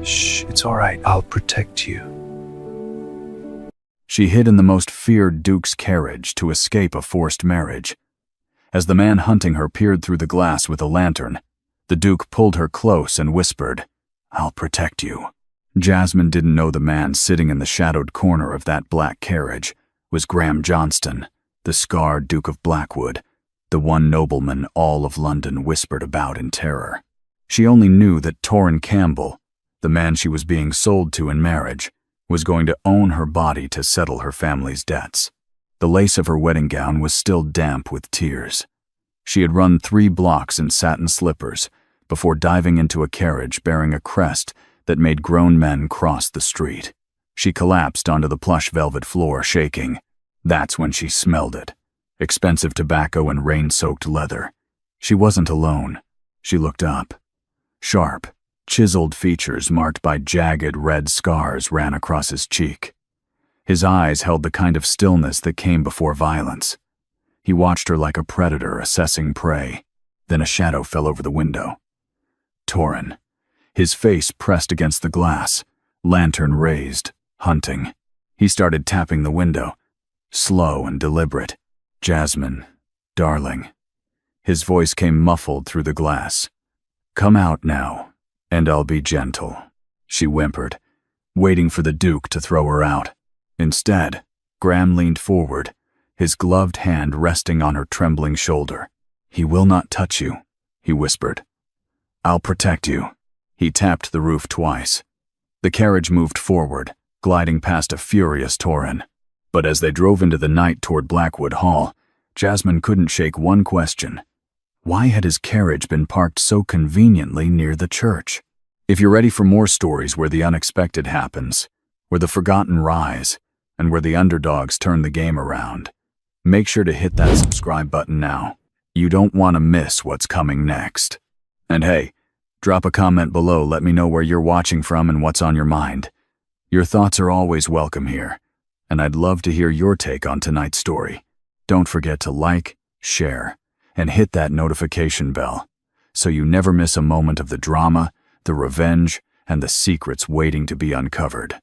Shh, it's all right. I'll protect you. She hid in the most feared Duke's carriage to escape a forced marriage. As the man hunting her peered through the glass with a lantern, the Duke pulled her close and whispered, "I'll protect you." Jasmine didn't know the man sitting in the shadowed corner of that black carriage was Graham Johnston, the scarred Duke of Blackwood, the one nobleman all of London whispered about in terror. She only knew that Torrin Campbell, the man she was being sold to in marriage, was going to own her body to settle her family's debts. The lace of her wedding gown was still damp with tears. She had run 3 blocks in satin slippers before diving into a carriage bearing a crest that made grown men cross the street. She collapsed onto the plush velvet floor, shaking. That's when she smelled it. Expensive tobacco and rain-soaked leather. She wasn't alone. She looked up. Sharp, chiseled features marked by jagged red scars ran across his cheek. His eyes held the kind of stillness that came before violence. He watched her like a predator assessing prey. Then a shadow fell over the window. Torrin, his face pressed against the glass, lantern raised, hunting. He started tapping the window, slow and deliberate. "Jasmine, darling." His voice came muffled through the glass. "Come out now, and I'll be gentle," she whimpered, waiting for the Duke to throw her out. Instead, Graham leaned forward, his gloved hand resting on her trembling shoulder. "He will not touch you," he whispered. "I'll protect you." He tapped the roof twice. The carriage moved forward, gliding past a furious Torrin. But as they drove into the night toward Blackwood Hall, Jasmine couldn't shake one question. Why had his carriage been parked so conveniently near the church? If you're ready for more stories where the unexpected happens, where the forgotten rise, and where the underdogs turn the game around, make sure to hit that subscribe button now. You don't want to miss what's coming next. And hey, drop a comment below, let me know where you're watching from and what's on your mind. Your thoughts are always welcome here, and I'd love to hear your take on tonight's story. Don't forget to like, share, and hit that notification bell so you never miss a moment of the drama, the revenge, and the secrets waiting to be uncovered.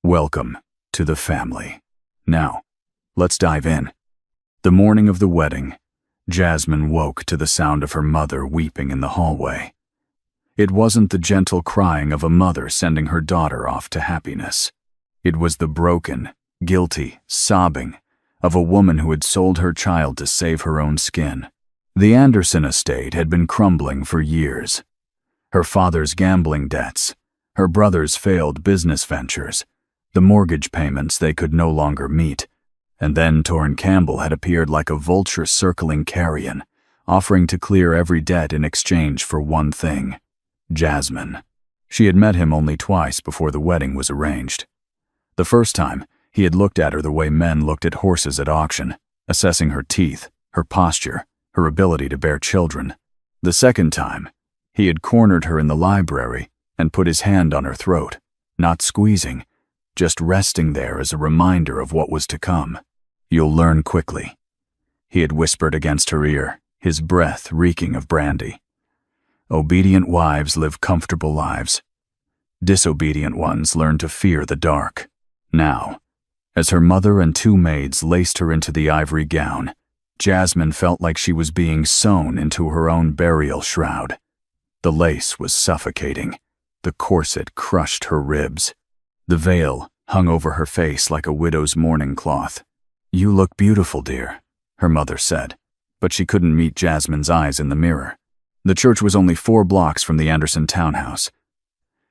Welcome to the family. Now, let's dive in. The morning of the wedding, Jasmine woke to the sound of her mother weeping in the hallway. It wasn't the gentle crying of a mother sending her daughter off to happiness. It was the broken, guilty sobbing of a woman who had sold her child to save her own skin. The Anderson estate had been crumbling for years. Her father's gambling debts, her brother's failed business ventures, the mortgage payments they could no longer meet, and then Torrin Campbell had appeared like a vulture circling carrion, offering to clear every debt in exchange for one thing: Jasmine. She had met him only twice before the wedding was arranged. The first time, he had looked at her the way men looked at horses at auction, assessing her teeth, her posture, her ability to bear children. The second time, he had cornered her in the library and put his hand on her throat, not squeezing, just resting there as a reminder of what was to come. "You'll learn quickly," he had whispered against her ear, his breath reeking of brandy. "Obedient wives live comfortable lives. Disobedient ones learn to fear the dark." Now, as her mother and 2 maids laced her into the ivory gown, Jasmine felt like she was being sewn into her own burial shroud. The lace was suffocating. The corset crushed her ribs. The veil hung over her face like a widow's mourning cloth. "You look beautiful, dear," her mother said, but she couldn't meet Jasmine's eyes in the mirror. The church was only 4 blocks from the Anderson townhouse.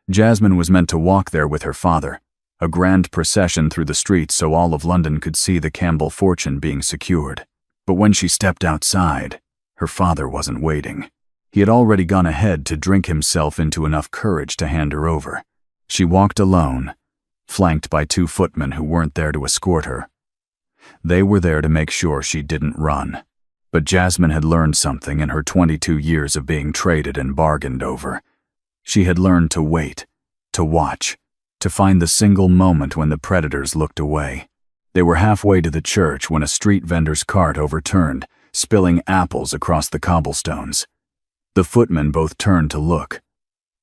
Jasmine was meant to walk there with her father, a grand procession through the streets so all of London could see the Campbell fortune being secured. But when she stepped outside, her father wasn't waiting. He had already gone ahead to drink himself into enough courage to hand her over. She walked alone, flanked by 2 footmen who weren't there to escort her. They were there to make sure she didn't run. But Jasmine had learned something in her 22 years of being traded and bargained over. She had learned to wait, to watch, to find the single moment when the predators looked away. They were halfway to the church when a street vendor's cart overturned, spilling apples across the cobblestones. The footmen both turned to look.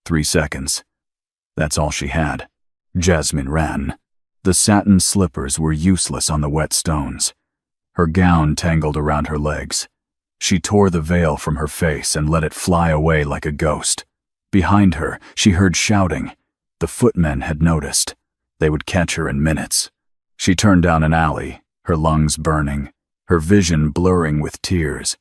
3 seconds. That's all she had. Jasmine ran. The satin slippers were useless on the wet stones. Her gown tangled around her legs. She tore the veil from her face and let it fly away like a ghost. Behind her, she heard shouting. The footmen had noticed. They would catch her in minutes. She turned down an alley, her lungs burning, her vision blurring with tears.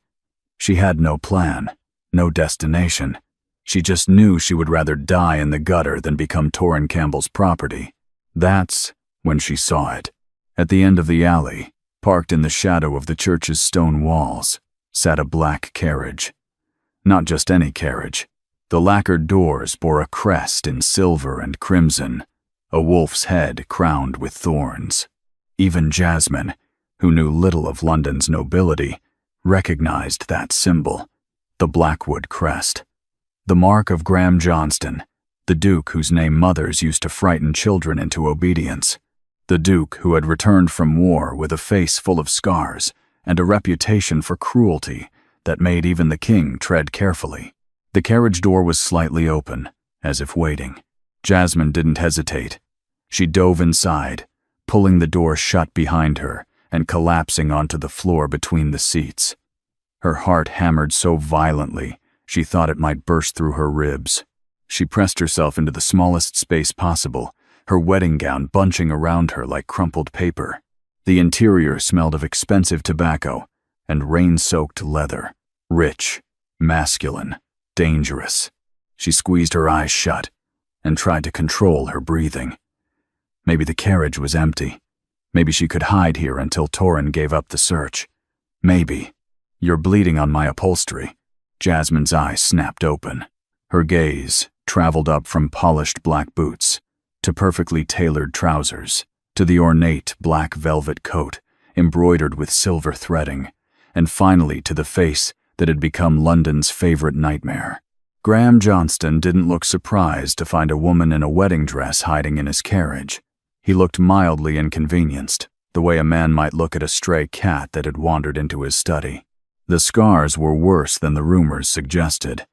She had no plan, no destination. She just knew she would rather die in the gutter than become Torrin Campbell's property. That's when she saw it. At the end of the alley, parked in the shadow of the church's stone walls, sat a black carriage. Not just any carriage. The lacquered doors bore a crest in silver and crimson, a wolf's head crowned with thorns. Even Jasmine, who knew little of London's nobility, recognized that symbol, the Blackwood crest. The mark of Graham Johnston, the Duke whose name mothers used to frighten children into obedience. The Duke who had returned from war with a face full of scars and a reputation for cruelty that made even the king tread carefully. The carriage door was slightly open, as if waiting. Jasmine didn't hesitate. She dove inside, pulling the door shut behind her and collapsing onto the floor between the seats. Her heart hammered so violently she thought it might burst through her ribs. She pressed herself into the smallest space possible, her wedding gown bunching around her like crumpled paper. The interior smelled of expensive tobacco and rain-soaked leather, rich, masculine, dangerous. She squeezed her eyes shut and tried to control her breathing. Maybe the carriage was empty. Maybe she could hide here until Torrin gave up the search. Maybe. You're bleeding on my upholstery. Jasmine's eyes snapped open. Her gaze traveled up from polished black boots to perfectly tailored trousers, to the ornate black velvet coat embroidered with silver threading, and finally to the face that had become London's favorite nightmare. Graham Johnston didn't look surprised to find a woman in a wedding dress hiding in his carriage. He looked mildly inconvenienced, the way a man might look at a stray cat that had wandered into his study. The scars were worse than the rumors suggested.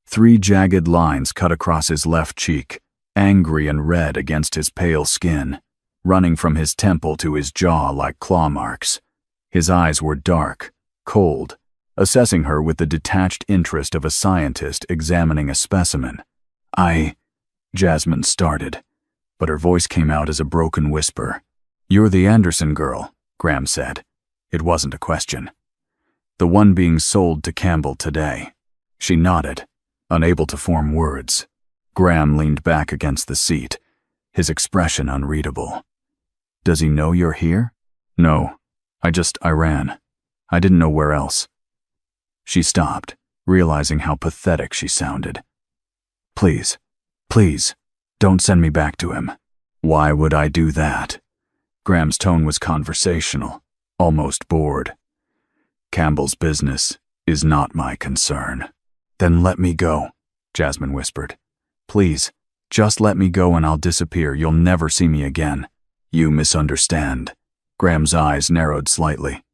3 jagged lines cut across his left cheek, angry and red against his pale skin, running from his temple to his jaw like claw marks. His eyes were dark, cold, assessing her with the detached interest of a scientist examining a specimen. Jasmine started, but her voice came out as a broken whisper. "You're the Anderson girl," Graham said. It wasn't a question. "The one being sold to Campbell today." She nodded, unable to form words. Graham leaned back against the seat, his expression unreadable. "Does he know you're here?" "No. I ran. I didn't know where else." She stopped, realizing how pathetic she sounded. Please, don't send me back to him." "Why would I do that?" Graham's tone was conversational, almost bored. "Campbell's business is not my concern." "Then let me go," Jasmine whispered. "Please, just let me go and I'll disappear. You'll never see me again." "You misunderstand." Graham's eyes narrowed slightly.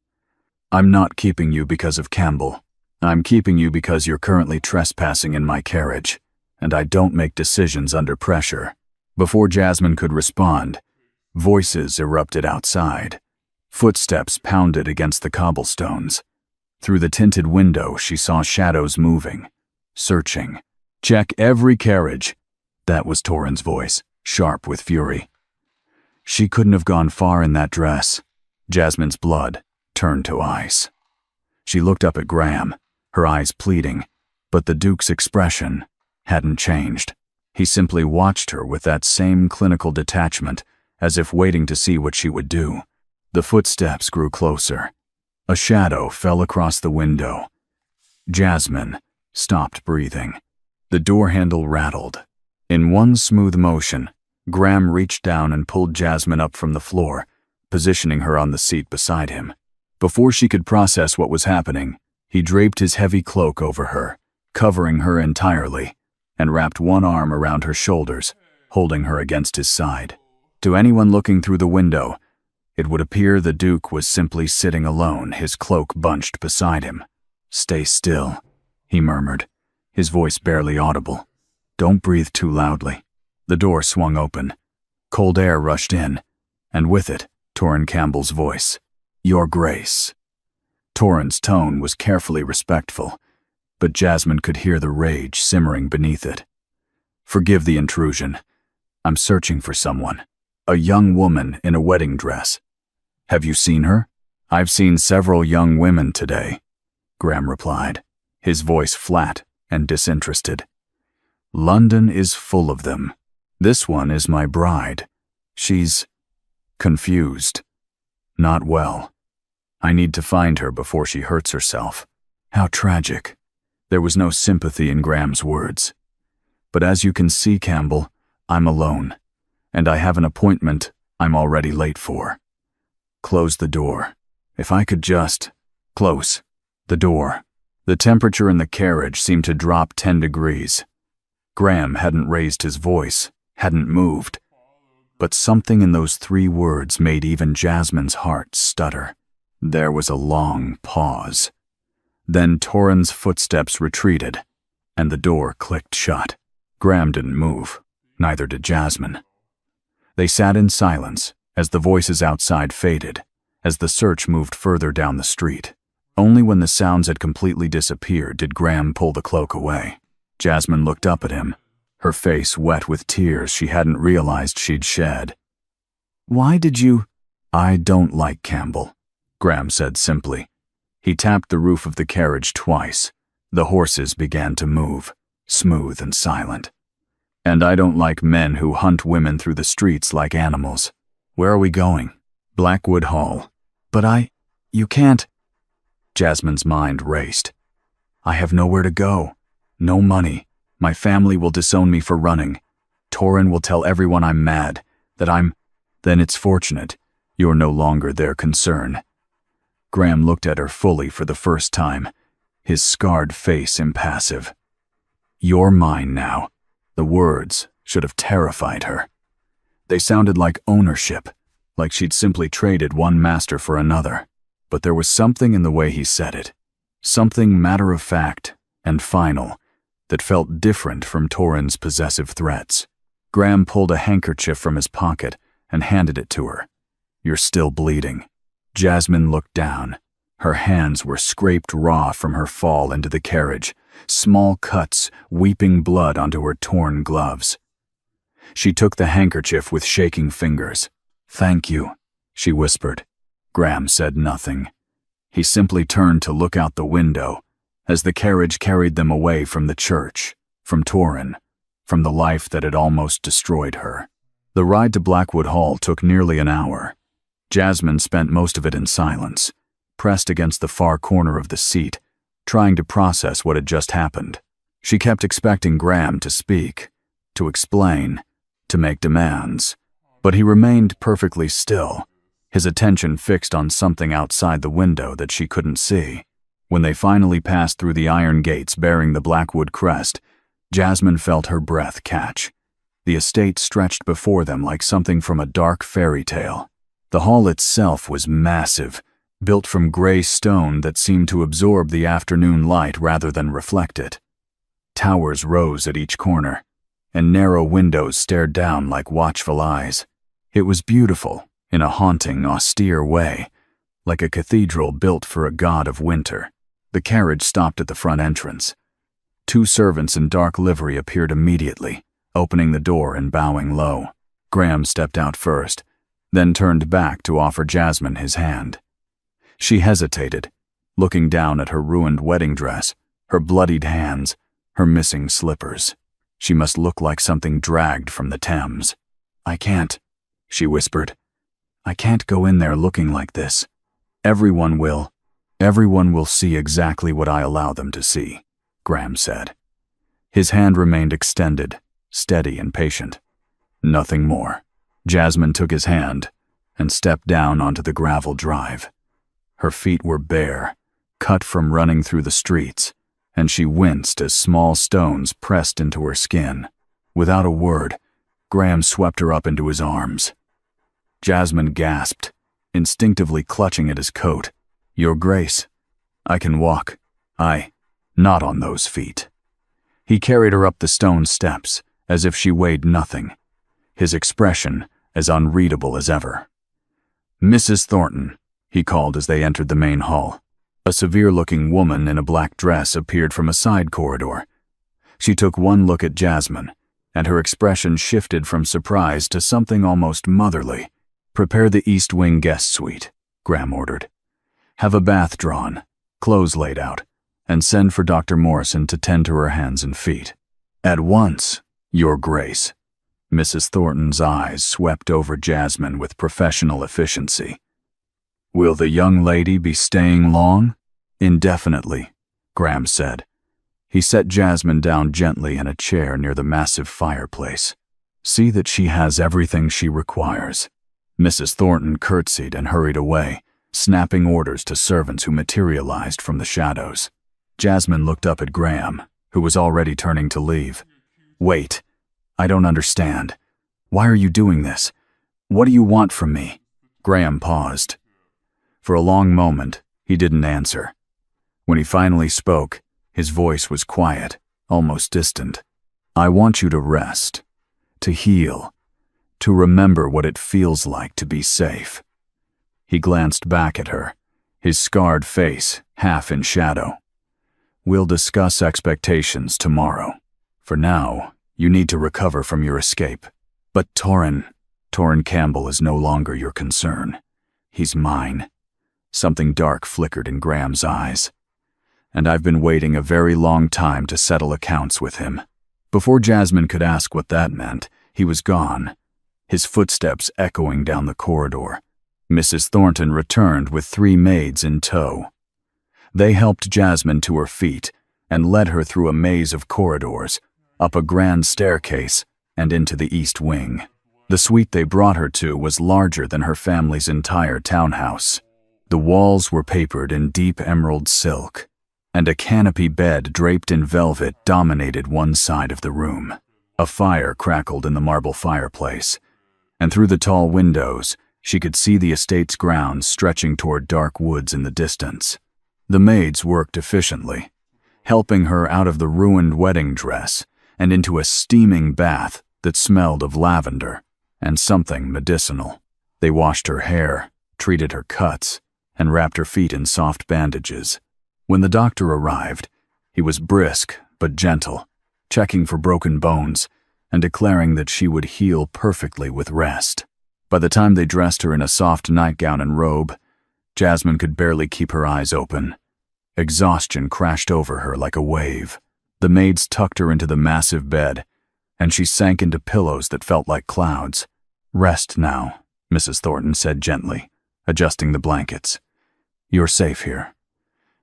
"I'm not keeping you because of Campbell. I'm keeping you because you're currently trespassing in my carriage, and I don't make decisions under pressure." Before Jasmine could respond, voices erupted outside. Footsteps pounded against the cobblestones. Through the tinted window, she saw shadows moving, searching. "Check every carriage." That was Torrin's voice, sharp with fury. She couldn't have gone far in that dress. Jasmine's blood turned to ice. She looked up at Graham, her eyes pleading, but the Duke's expression hadn't changed. He simply watched her with that same clinical detachment, as if waiting to see what she would do. The footsteps grew closer. A shadow fell across the window. Jasmine stopped breathing. The door handle rattled. In one smooth motion, Graham reached down and pulled Jasmine up from the floor, positioning her on the seat beside him. Before she could process what was happening, he draped his heavy cloak over her, covering her entirely, and wrapped one arm around her shoulders, holding her against his side. To anyone looking through the window, it would appear the Duke was simply sitting alone, his cloak bunched beside him. "Stay still," he murmured, his voice barely audible. "Don't breathe too loudly." The door swung open. Cold air rushed in, and with it, Torrin Campbell's voice. "Your Grace." Torrin's tone was carefully respectful, but Jasmine could hear the rage simmering beneath it. "Forgive the intrusion. I'm searching for someone. A young woman in a wedding dress. Have you seen her?" "I've seen several young women today," Graham replied, his voice flat and disinterested. "London is full of them. This one is my bride. She's confused. Not well. I need to find her before she hurts herself." How tragic. There was no sympathy in Graham's words. "But as you can see, Campbell, I'm alone, and I have an appointment I'm already late for. Close the door. If I could just close the door." The temperature in the carriage seemed to drop 10 degrees. Graham hadn't raised his voice, hadn't moved. But something in those 3 words made even Jasmine's heart stutter. There was a long pause. Then Torrin's footsteps retreated, and the door clicked shut. Graham didn't move, neither did Jasmine. They sat in silence as the voices outside faded, as the search moved further down the street. Only when the sounds had completely disappeared did Graham pull the cloak away. Jasmine looked up at him, her face wet with tears she hadn't realized she'd shed. "Why did you—" "I don't like Campbell," Graham said simply. He tapped the roof of the carriage twice. The horses began to move, smooth and silent. "And I don't like men who hunt women through the streets like animals. Where are we going?" "Blackwood Hall." "But you can't—" Jasmine's mind raced. "I have nowhere to go. No money. My family will disown me for running. Torrin will tell everyone I'm mad, that I'm—" "Then it's fortunate you're no longer their concern." Graham looked at her fully for the first time, his scarred face impassive. "You're mine now." The words should have terrified her. They sounded like ownership, like she'd simply traded one master for another. But there was something in the way he said it, something matter-of-fact and final, that felt different from Torrin's possessive threats. Graham pulled a handkerchief from his pocket and handed it to her. "You're still bleeding." Jasmine looked down. Her hands were scraped raw from her fall into the carriage, small cuts weeping blood onto her torn gloves. She took the handkerchief with shaking fingers. "Thank you," she whispered. Graham said nothing. He simply turned to look out the window as the carriage carried them away from the church, from Torrin, from the life that had almost destroyed her. The ride to Blackwood Hall took nearly an hour. Jasmine spent most of it in silence, pressed against the far corner of the seat, trying to process what had just happened. She kept expecting Graham to speak, to explain, to make demands, but he remained perfectly still, his attention fixed on something outside the window that she couldn't see. When they finally passed through the iron gates bearing the Blackwood crest, Jasmine felt her breath catch. The estate stretched before them like something from a dark fairy tale. The hall itself was massive, built from gray stone that seemed to absorb the afternoon light rather than reflect it. Towers rose at each corner, and narrow windows stared down like watchful eyes. It was beautiful, in a haunting, austere way, like a cathedral built for a god of winter. The carriage stopped at the front entrance. 2 servants in dark livery appeared immediately, opening the door and bowing low. Graham stepped out first, then turned back to offer Jasmine his hand. She hesitated, looking down at her ruined wedding dress, her bloodied hands, her missing slippers. She must look like something dragged from the Thames. "I can't," she whispered. "I can't go in there looking like this. Everyone will see exactly what I allow them to see," Graham said. His hand remained extended, steady and patient. Nothing more. Jasmine took his hand and stepped down onto the gravel drive. Her feet were bare, cut from running through the streets, and she winced as small stones pressed into her skin. Without a word, Graham swept her up into his arms. Jasmine gasped, instinctively clutching at his coat. "Your Grace, I can walk. Not on those feet." He carried her up the stone steps as if she weighed nothing, his expression as unreadable as ever. "Mrs. Thornton," he called as they entered the main hall. A severe-looking woman in a black dress appeared from a side corridor. She took one look at Jasmine, and her expression shifted from surprise to something almost motherly. "Prepare the East Wing guest suite," Graham ordered. "Have a bath drawn, clothes laid out, and send for Dr. Morrison to tend to her hands and feet. At once, Your Grace." Mrs. Thornton's eyes swept over Jasmine with professional efficiency. "Will the young lady be staying long?" "Indefinitely," Graham said. He set Jasmine down gently in a chair near the massive fireplace. "See that she has everything she requires." Mrs. Thornton curtsied and hurried away, snapping orders to servants who materialized from the shadows. Jasmine looked up at Graham, who was already turning to leave. "Wait. I don't understand. Why are you doing this? What do you want from me?" Graham paused. For a long moment, he didn't answer. When he finally spoke, his voice was quiet, almost distant. "I want you to rest, to heal, to remember what it feels like to be safe." He glanced back at her, his scarred face half in shadow. "We'll discuss expectations tomorrow. For now, you need to recover from your escape. But Torrin Campbell is no longer your concern. He's mine." Something dark flickered in Graham's eyes. "And I've been waiting a very long time to settle accounts with him." Before Jasmine could ask what that meant, he was gone, his footsteps echoing down the corridor. Mrs. Thornton returned with 3 maids in tow. They helped Jasmine to her feet and led her through a maze of corridors, up a grand staircase, and into the East Wing. The suite they brought her to was larger than her family's entire townhouse. The walls were papered in deep emerald silk, and a canopy bed draped in velvet dominated one side of the room. A fire crackled in the marble fireplace, and through the tall windows, she could see the estate's grounds stretching toward dark woods in the distance. The maids worked efficiently, helping her out of the ruined wedding dress and into a steaming bath that smelled of lavender and something medicinal. They washed her hair, treated her cuts, and wrapped her feet in soft bandages. When the doctor arrived, he was brisk but gentle, checking for broken bones and declaring that she would heal perfectly with rest. By the time they dressed her in a soft nightgown and robe, Jasmine could barely keep her eyes open. Exhaustion crashed over her like a wave. The maids tucked her into the massive bed, and she sank into pillows that felt like clouds. "Rest now," Mrs. Thornton said gently, adjusting the blankets. "You're safe here.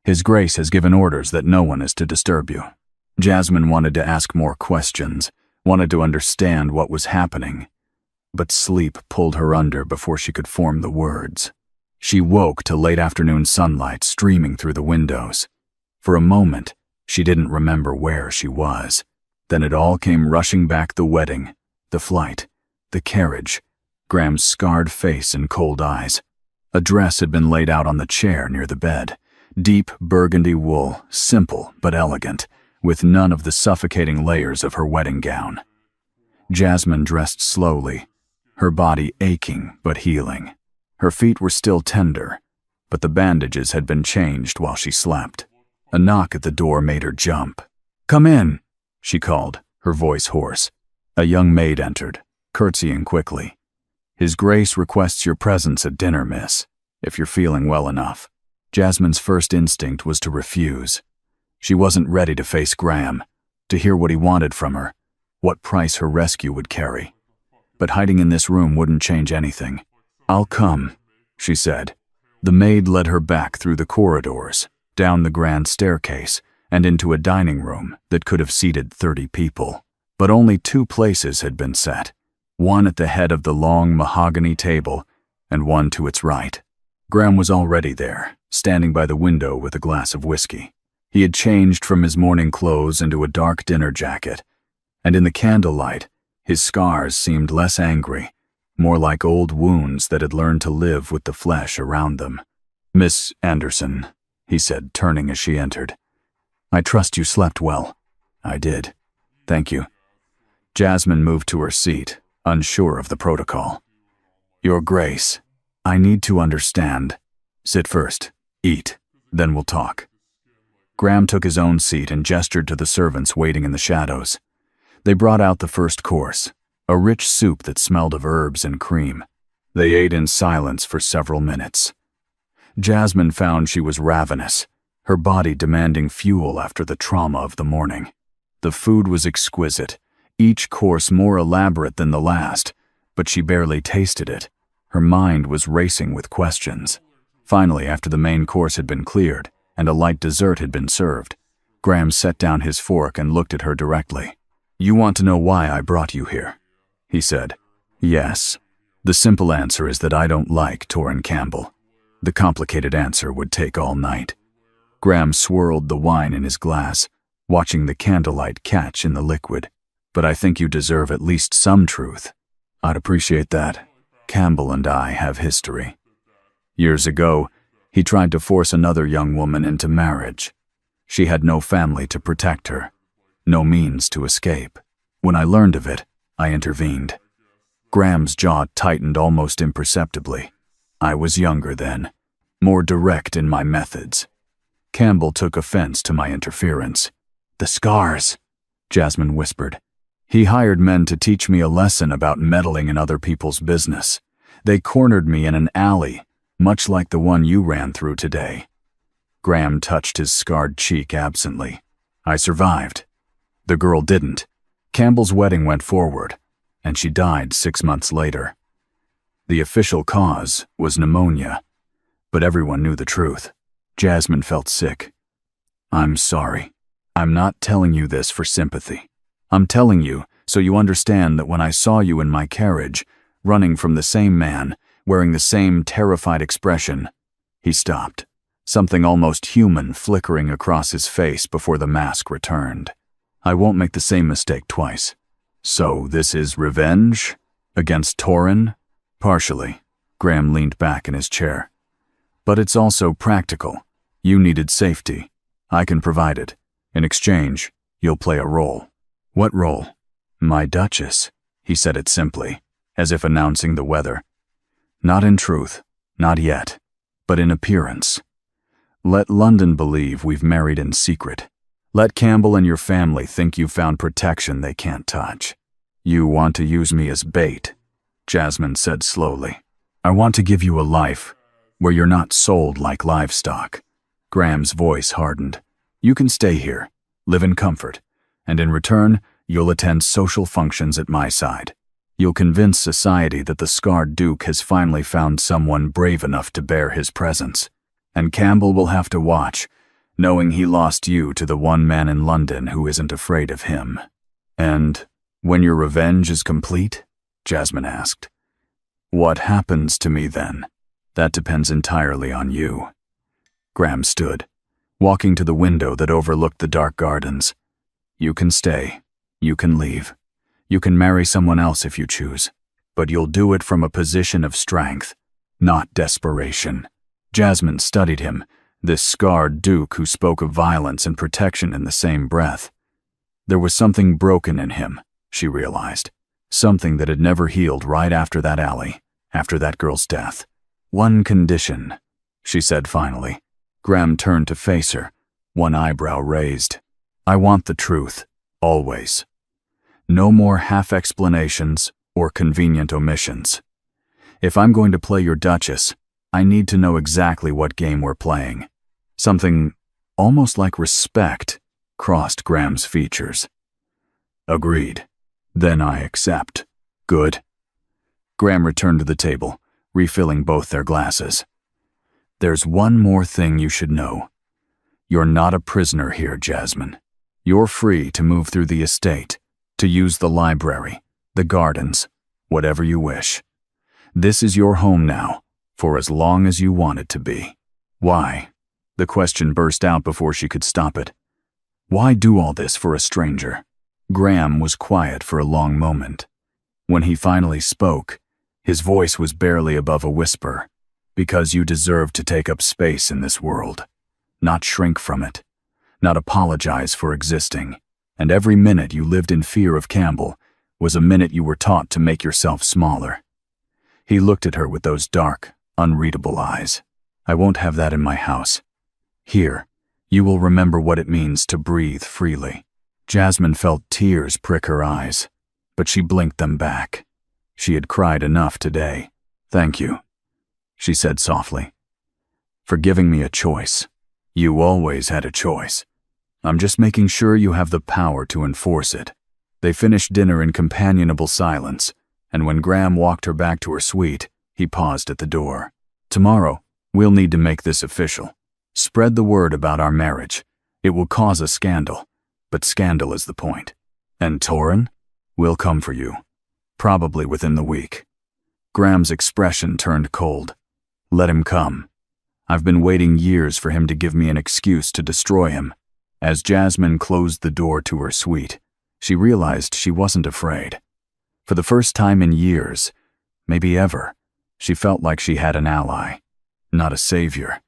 His Grace has given orders that no one is to disturb you." Jasmine wanted to ask more questions, wanted to understand what was happening, but sleep pulled her under before she could form the words. She woke to late afternoon sunlight streaming through the windows. For a moment, she didn't remember where she was. Then it all came rushing back: the wedding, the flight, the carriage, Graham's scarred face and cold eyes. A dress had been laid out on the chair near the bed. Deep burgundy wool, simple but elegant, with none of the suffocating layers of her wedding gown. Jasmine dressed slowly, her body aching but healing. Her feet were still tender, but the bandages had been changed while she slept. A knock at the door made her jump. "Come in," she called, her voice hoarse. A young maid entered, curtsying quickly. "His Grace requests your presence at dinner, miss, if you're feeling well enough." Jasmine's first instinct was to refuse. She wasn't ready to face Graham, to hear what he wanted from her, what price her rescue would carry. But hiding in this room wouldn't change anything. "I'll come," she said. The maid led her back through the corridors, down the grand staircase, and into a dining room that could have seated 30 people. But only 2 places had been set, one at the head of the long mahogany table and one to its right. Graham was already there, standing by the window with a glass of whiskey. He had changed from his morning clothes into a dark dinner jacket, and in the candlelight, his scars seemed less angry, more like old wounds that had learned to live with the flesh around them. "Miss Anderson," he said, turning as she entered. "I trust you slept well." "I did. Thank you." Jasmine moved to her seat, unsure of the protocol. Your Grace, I need to understand. Sit first, eat, then we'll talk. Graham took his own seat and gestured to the servants waiting in the shadows. They brought out the first course, a rich soup that smelled of herbs and cream. They ate in silence for several minutes. Jasmine found she was ravenous, her body demanding fuel after the trauma of the morning. The food was exquisite, each course more elaborate than the last, but she barely tasted it. Her mind was racing with questions. Finally, after the main course had been cleared and a light dessert had been served, Graham set down his fork and looked at her directly. You want to know why I brought you here? He said. Yes. The simple answer is that I don't like Torrin Campbell. The complicated answer would take all night. Graham swirled the wine in his glass, watching the candlelight catch in the liquid. But I think you deserve at least some truth. I'd appreciate that. Campbell and I have history. Years ago, he tried to force another young woman into marriage. She had no family to protect her, no means to escape. When I learned of it, I intervened. Graham's jaw tightened almost imperceptibly. I was younger then, more direct in my methods. Campbell took offense to my interference. The scars, Jasmine whispered. He hired men to teach me a lesson about meddling in other people's business. They cornered me in an alley, much like the one you ran through today. Graham touched his scarred cheek absently. I survived. The girl didn't. Campbell's wedding went forward, and she died 6 months later. The official cause was pneumonia, but everyone knew the truth. Jasmine felt sick. I'm sorry. I'm not telling you this for sympathy. I'm telling you so you understand that when I saw you in my carriage, running from the same man, wearing the same terrified expression, he stopped, something almost human flickering across his face before the mask returned. I won't make the same mistake twice. So this is revenge? Against Torrin? Partially. Graham leaned back in his chair. But it's also practical. You needed safety. I can provide it. In exchange, you'll play a role. What role? My Duchess. He said it simply, as if announcing the weather. Not in truth, not yet, but in appearance. Let London believe we've married in secret. Let Campbell and your family think you've found protection they can't touch. You want to use me as bait, Jasmine said slowly. I want to give you a life where you're not sold like livestock. Graham's voice hardened. You can stay here, live in comfort, and in return, you'll attend social functions at my side. You'll convince society that the scarred Duke has finally found someone brave enough to bear his presence. And Campbell will have to watch, knowing he lost you to the one man in London who isn't afraid of him. And when your revenge is complete? Jasmine asked. What happens to me then? That depends entirely on you. Graham stood, walking to the window that overlooked the dark gardens. You can stay. You can leave. You can marry someone else if you choose. But you'll do it from a position of strength, not desperation. Jasmine studied him, this scarred Duke who spoke of violence and protection in the same breath. There was something broken in him, she realized. Something that had never healed right after that alley, after that girl's death. One condition, she said finally. Graham turned to face her, one eyebrow raised. I want the truth, always. No more half-explanations or convenient omissions. If I'm going to play your Duchess, I need to know exactly what game we're playing. Something almost like respect crossed Graham's features. Agreed. Then I accept. Good. Graham returned to the table, refilling both their glasses. There's one more thing you should know. You're not a prisoner here, Jasmine. You're free to move through the estate, to use the library, the gardens, whatever you wish. This is your home now, for as long as you want it to be. Why? The question burst out before she could stop it. Why do all this for a stranger? Graham was quiet for a long moment. When he finally spoke, his voice was barely above a whisper. Because you deserve to take up space in this world, not shrink from it, not apologize for existing. And every minute you lived in fear of Campbell was a minute you were taught to make yourself smaller. He looked at her with those dark, unreadable eyes. I won't have that in my house. Here, you will remember what it means to breathe freely. Jasmine felt tears prick her eyes, but she blinked them back. She had cried enough today. Thank you, she said softly, for giving me a choice. You always had a choice. I'm just making sure you have the power to enforce it. They finished dinner in companionable silence, and when Graham walked her back to her suite, he paused at the door. Tomorrow, we'll need to make this official. Spread the word about our marriage. It will cause a scandal, but scandal is the point. And Torin? We'll come for you. Probably within the week. Graham's expression turned cold. Let him come. I've been waiting years for him to give me an excuse to destroy him. As Jasmine closed the door to her suite, she realized she wasn't afraid. For the first time in years, maybe ever, she felt like she had an ally. Not a savior,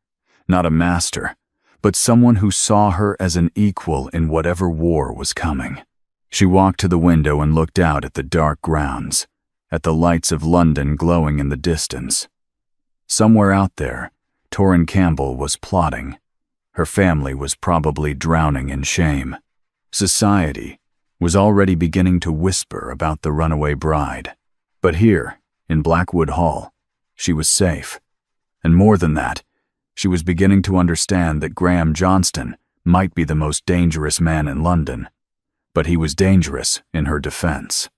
not a master, but someone who saw her as an equal in whatever war was coming. She walked to the window and looked out at the dark grounds, at the lights of London glowing in the distance. Somewhere out there, Torin Campbell was plotting. Her family was probably drowning in shame. Society was already beginning to whisper about the runaway bride. But here, in Blackwood Hall, she was safe. And more than that, she was beginning to understand that Graham Johnston might be the most dangerous man in London. But he was dangerous in her defense.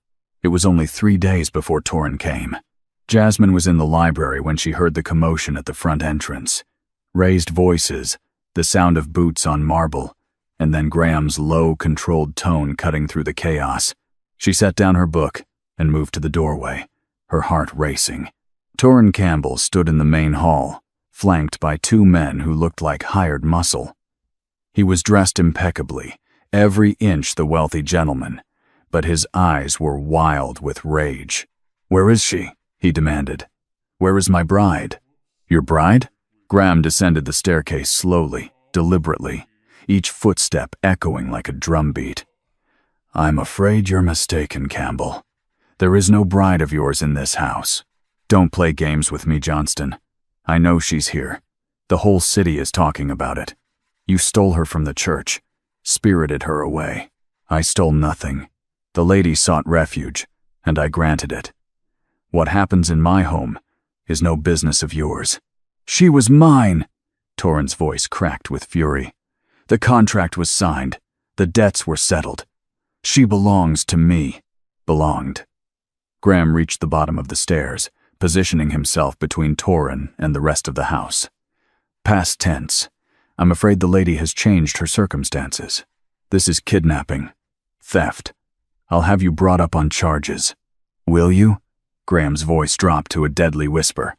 It was only 3 days before Torin came. Jasmine was in the library when she heard the commotion at the front entrance. Raised voices, the sound of boots on marble, and then Graham's low, controlled tone cutting through the chaos. She set down her book and moved to the doorway, her heart racing. Torin Campbell stood in the main hall, flanked by 2 men who looked like hired muscle. He was dressed impeccably, every inch the wealthy gentleman, but his eyes were wild with rage. "Where is she?" he demanded. "Where is my bride?" "Your bride?" Graham descended the staircase slowly, deliberately, each footstep echoing like a drumbeat. "I'm afraid you're mistaken, Campbell. There is no bride of yours in this house. Don't play games with me, Johnston. I know she's here. The whole city is talking about it. You stole her from the church, spirited her away. I stole nothing. The lady sought refuge, and I granted it. What happens in my home is no business of yours." "She was mine!" Torin's voice cracked with fury. "The contract was signed. The debts were settled. She belongs to me." Belonged. Graham reached the bottom of the stairs, positioning himself between Torin and the rest of the house. "Past tense. I'm afraid the lady has changed her circumstances. This is kidnapping. Theft. I'll have you brought up on charges. Will you?" Graham's voice dropped to a deadly whisper.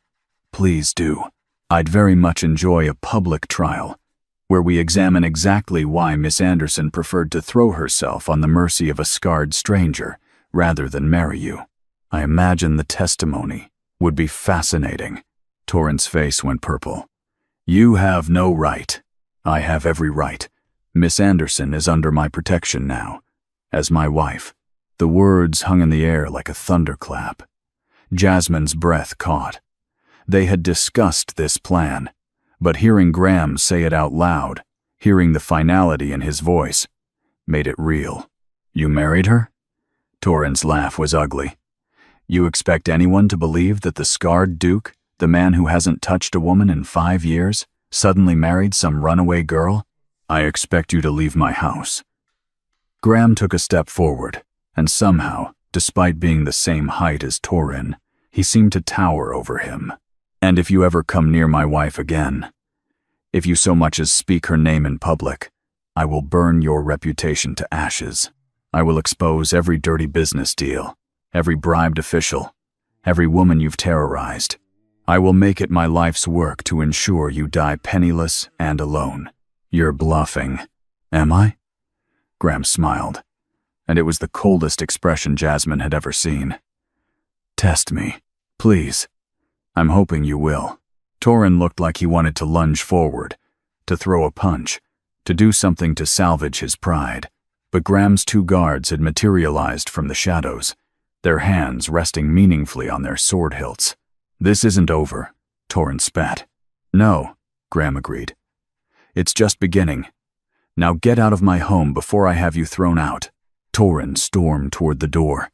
"Please do. I'd very much enjoy a public trial, where we examine exactly why Miss Anderson preferred to throw herself on the mercy of a scarred stranger rather than marry you. I imagine the testimony would be fascinating." Torin's face went purple. "You have no right. I have every right. Miss Anderson is under my protection now, as my wife." The words hung in the air like a thunderclap. Jasmine's breath caught. They had discussed this plan, but hearing Graham say it out loud, hearing the finality in his voice, made it real. "You married her?" Torin's laugh was ugly. "You expect anyone to believe that the scarred duke, the man who hasn't touched a woman in 5 years, suddenly married some runaway girl? I expect you to leave my house." Graham took a step forward, and somehow, despite being the same height as Torin, he seemed to tower over him. "And if you ever come near my wife again, if you so much as speak her name in public, I will burn your reputation to ashes. I will expose every dirty business deal, every bribed official, every woman you've terrorized. I will make it my life's work to ensure you die penniless and alone." "You're bluffing." "Am I?" Graham smiled, and it was the coldest expression Jasmine had ever seen. "Test me, please. I'm hoping you will." Torin looked like he wanted to lunge forward, to throw a punch, to do something to salvage his pride. But Graham's 2 guards had materialized from the shadows, their hands resting meaningfully on their sword hilts. "This isn't over," Torrance spat. "No," Graham agreed. "It's just beginning. Now get out of my home before I have you thrown out." Torrance stormed toward the door,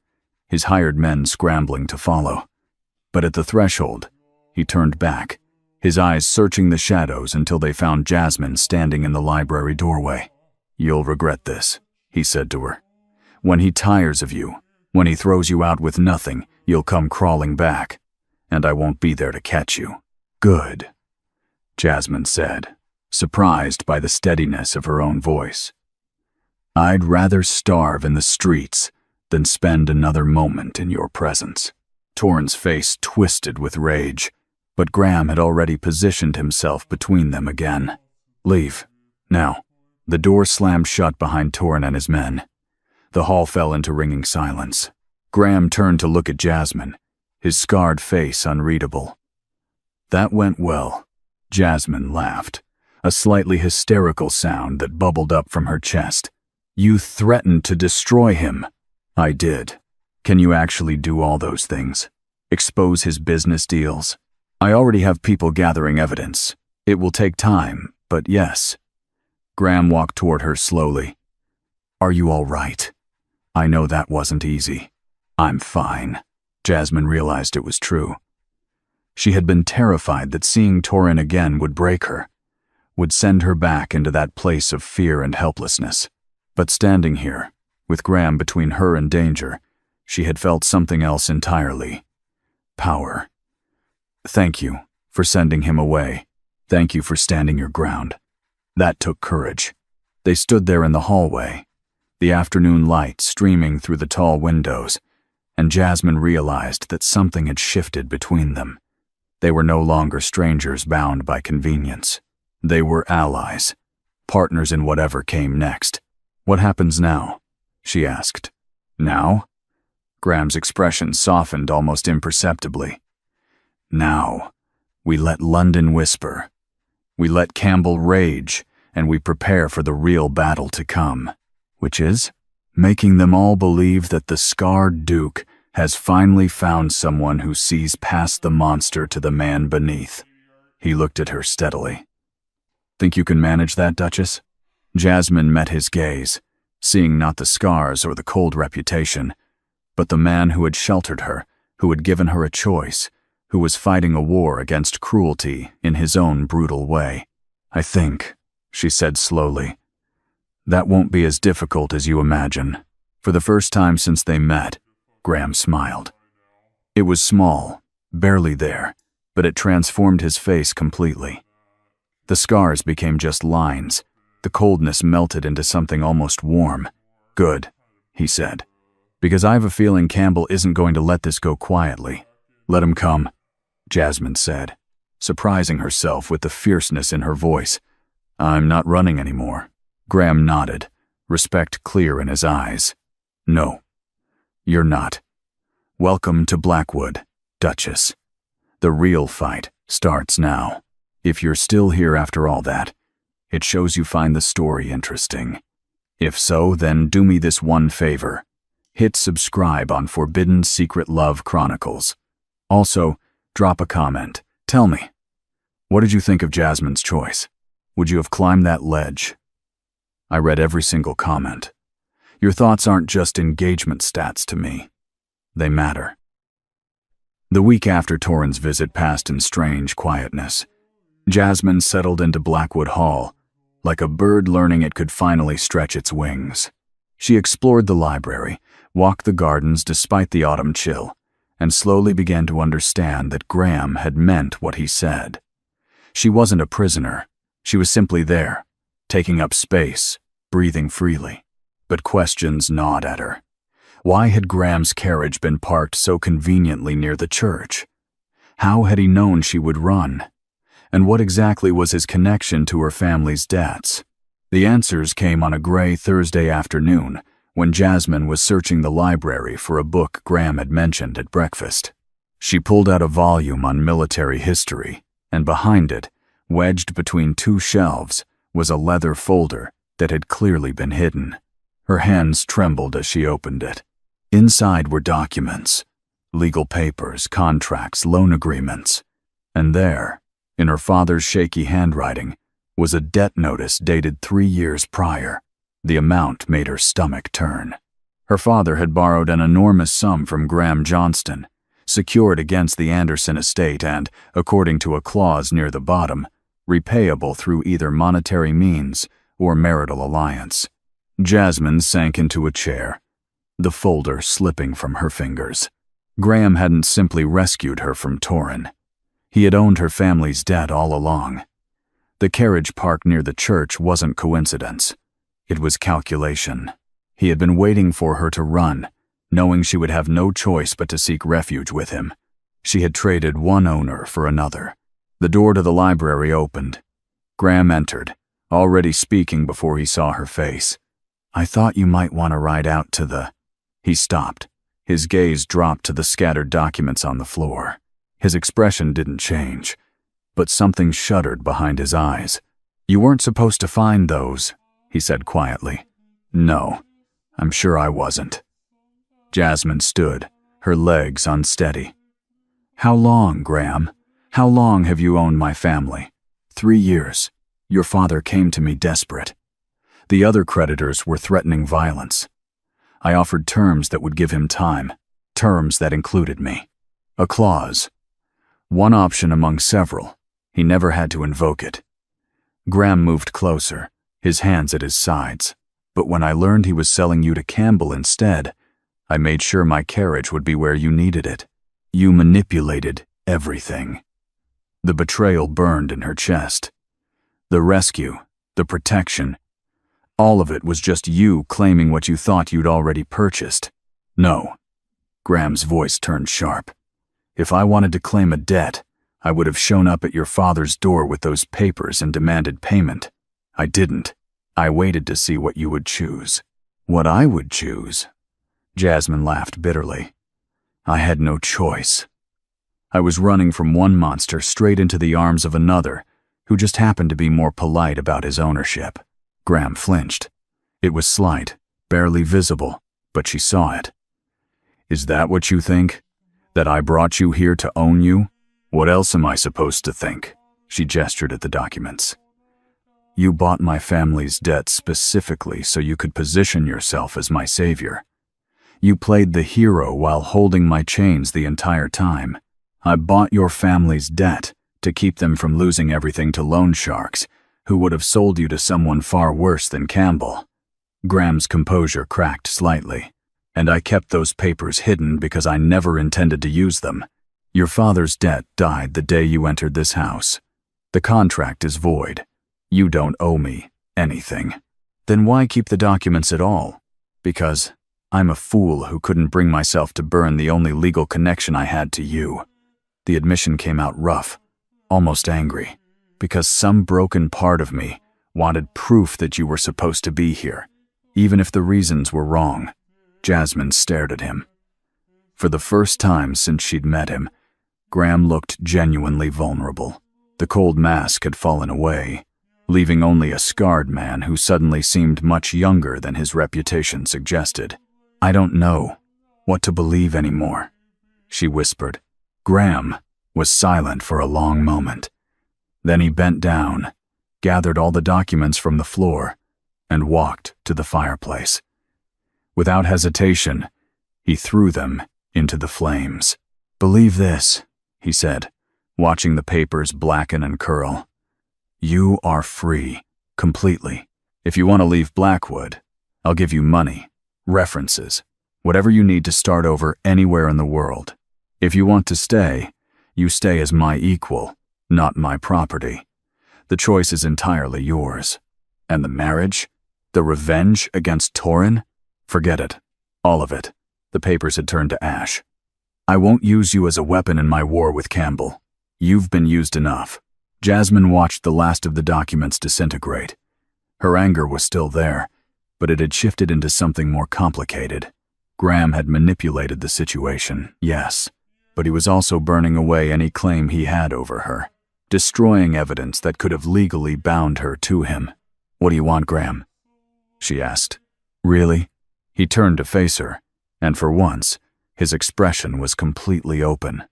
his hired men scrambling to follow. But at the threshold, he turned back, his eyes searching the shadows until they found Jasmine standing in the library doorway. "You'll regret this," he said to her. "When he tires of you, when he throws you out with nothing, you'll come crawling back, and I won't be there to catch you." "Good," Jasmine said, surprised by the steadiness of her own voice. "I'd rather starve in the streets than spend another moment in your presence." Torrance's face twisted with rage, but Graham had already positioned himself between them again. "Leave, now." The door slammed shut behind Torrance and his men. The hall fell into ringing silence. Graham turned to look at Jasmine, his scarred face unreadable. "That went well." Jasmine laughed, a slightly hysterical sound that bubbled up from her chest. "You threatened to destroy him." "I did. Can you actually do all those things? Expose his business deals? I already have people gathering evidence. It will take time, but yes." Graham walked toward her slowly. "Are you all right? I know that wasn't easy." "I'm fine." Jasmine realized it was true. She had been terrified that seeing Torrance again would break her, would send her back into that place of fear and helplessness. But standing here, with Graham between her and danger, she had felt something else entirely. Power. "Thank you for sending him away. Thank you for standing your ground." That took courage. They stood there in the hallway, the afternoon light streaming through the tall windows, and Jasmine realized that something had shifted between them. They were no longer strangers bound by convenience. They were allies, partners in whatever came next. "What happens now?" she asked. "Now?" Graham's expression softened almost imperceptibly. "Now, we let London whisper. We let Campbell rage, and we prepare for the real battle to come, which is making them all believe that the scarred Duke has finally found someone who sees past the monster to the man beneath." He looked at her steadily. "Think you can manage that, Duchess?" Jasmine met his gaze, seeing not the scars or the cold reputation, but the man who had sheltered her, who had given her a choice, who was fighting a war against cruelty in his own brutal way. "I think," she said slowly, "that won't be as difficult as you imagine." For the first time since they met, Graham smiled. It was small, barely there, but it transformed his face completely. The scars became just lines. The coldness melted into something almost warm. "Good," he said, "because I have a feeling Campbell isn't going to let this go quietly." "Let him come," Jasmine said, surprising herself with the fierceness in her voice. "I'm not running anymore." Graham nodded, respect clear in his eyes. "No, you're not. Welcome to Blackwood, Duchess. The real fight starts now. If you're still here after all that, it shows you find the story interesting. If so, then do me this one favor. Hit subscribe on Forbidden Secret Love Chronicles. Also, drop a comment. Tell me, what did you think of Jasmine's choice? Would you have climbed that ledge?" I read every single comment. Your thoughts aren't just engagement stats to me. They matter. The week after Torrance's visit passed in strange quietness. Jasmine settled into Blackwood Hall, like a bird learning it could finally stretch its wings. She explored the library, walked the gardens despite the autumn chill, and slowly began to understand that Graham had meant what he said. She wasn't a prisoner. She was simply there, taking up space, breathing freely. But questions gnawed at her. Why had Graham's carriage been parked so conveniently near the church? How had he known she would run? And what exactly was his connection to her family's debts? The answers came on a gray Thursday afternoon when Jasmine was searching the library for a book Graham had mentioned at breakfast. She pulled out a volume on military history, and behind it, wedged between two shelves, was a leather folder that had clearly been hidden. Her hands trembled as she opened it. Inside were documents, legal papers, contracts, loan agreements. And there, in her father's shaky handwriting, was a debt notice dated 3 years prior. The amount made her stomach turn. Her father had borrowed an enormous sum from Graham Johnston, secured against the Anderson estate and, according to a clause near the bottom, repayable through either monetary means or marital alliance. Jasmine sank into a chair, the folder slipping from her fingers. Graham hadn't simply rescued her from Torin. He had owned her family's debt all along. The carriage parked near the church wasn't coincidence. It was calculation. He had been waiting for her to run, knowing she would have no choice but to seek refuge with him. She had traded one owner for another. The door to the library opened. Graham entered, already speaking before he saw her face. "I thought you might want to ride out to the—" He stopped. His gaze dropped to the scattered documents on the floor. His expression didn't change, but something shuddered behind his eyes. "You weren't supposed to find those," he said quietly. "No, I'm sure I wasn't." Jasmine stood, her legs unsteady. "How long, Graham? How long have you owned my family?" 3 years. Your father came to me desperate. The other creditors were threatening violence. I offered terms that would give him time, terms that included me. A clause. One option among several. He never had to invoke it. Graham moved closer, his hands at his sides. "But when I learned he was selling you to Campbell instead, I made sure my carriage would be where you needed it. You manipulated everything." The betrayal burned in her chest. The rescue, the protection, all of it was just you claiming what you thought you'd already purchased. "No." Graham's voice turned sharp. "If I wanted to claim a debt, I would have shown up at your father's door with those papers and demanded payment. I didn't. I waited to see what you would choose." "What I would choose?" Jasmine laughed bitterly. "I had no choice. I was running from one monster straight into the arms of another, who just happened to be more polite about his ownership." Graham flinched. It was slight, barely visible, but she saw it. "Is that what you think? That I brought you here to own you? What else am I supposed to think?" She gestured at the documents. "You bought my family's debt specifically so you could position yourself as my savior. You played the hero while holding my chains the entire time. I bought your family's debt to keep them from losing everything to loan sharks, who would have sold you to someone far worse than Campbell." Graham's composure cracked slightly. "And I kept those papers hidden because I never intended to use them. Your father's debt died the day you entered this house. The contract is void. You don't owe me anything." "Then why keep the documents at all?" "Because I'm a fool who couldn't bring myself to burn the only legal connection I had to you." The admission came out rough, almost angry, "because some broken part of me wanted proof that you were supposed to be here, even if the reasons were wrong." Jasmine stared at him. For the first time since she'd met him, Graham looked genuinely vulnerable. The cold mask had fallen away, leaving only a scarred man who suddenly seemed much younger than his reputation suggested. "I don't know what to believe anymore," she whispered. Graham was silent for a long moment. Then he bent down, gathered all the documents from the floor, and walked to the fireplace. Without hesitation, he threw them into the flames. "Believe this," he said, watching the papers blacken and curl. "You are free, completely. If you want to leave Blackwood, I'll give you money, references, whatever you need to start over anywhere in the world. If you want to stay, you stay as my equal, not my property. The choice is entirely yours. And the marriage? The revenge against Torin? Forget it. All of it." The papers had turned to ash. "I won't use you as a weapon in my war with Campbell. You've been used enough." Jasmine watched the last of the documents disintegrate. Her anger was still there, but it had shifted into something more complicated. Graham had manipulated the situation, yes, but he was also burning away any claim he had over her, destroying evidence that could have legally bound her to him. "What do you want, Graham?" she asked. "Really?" He turned to face her, and for once, his expression was completely open.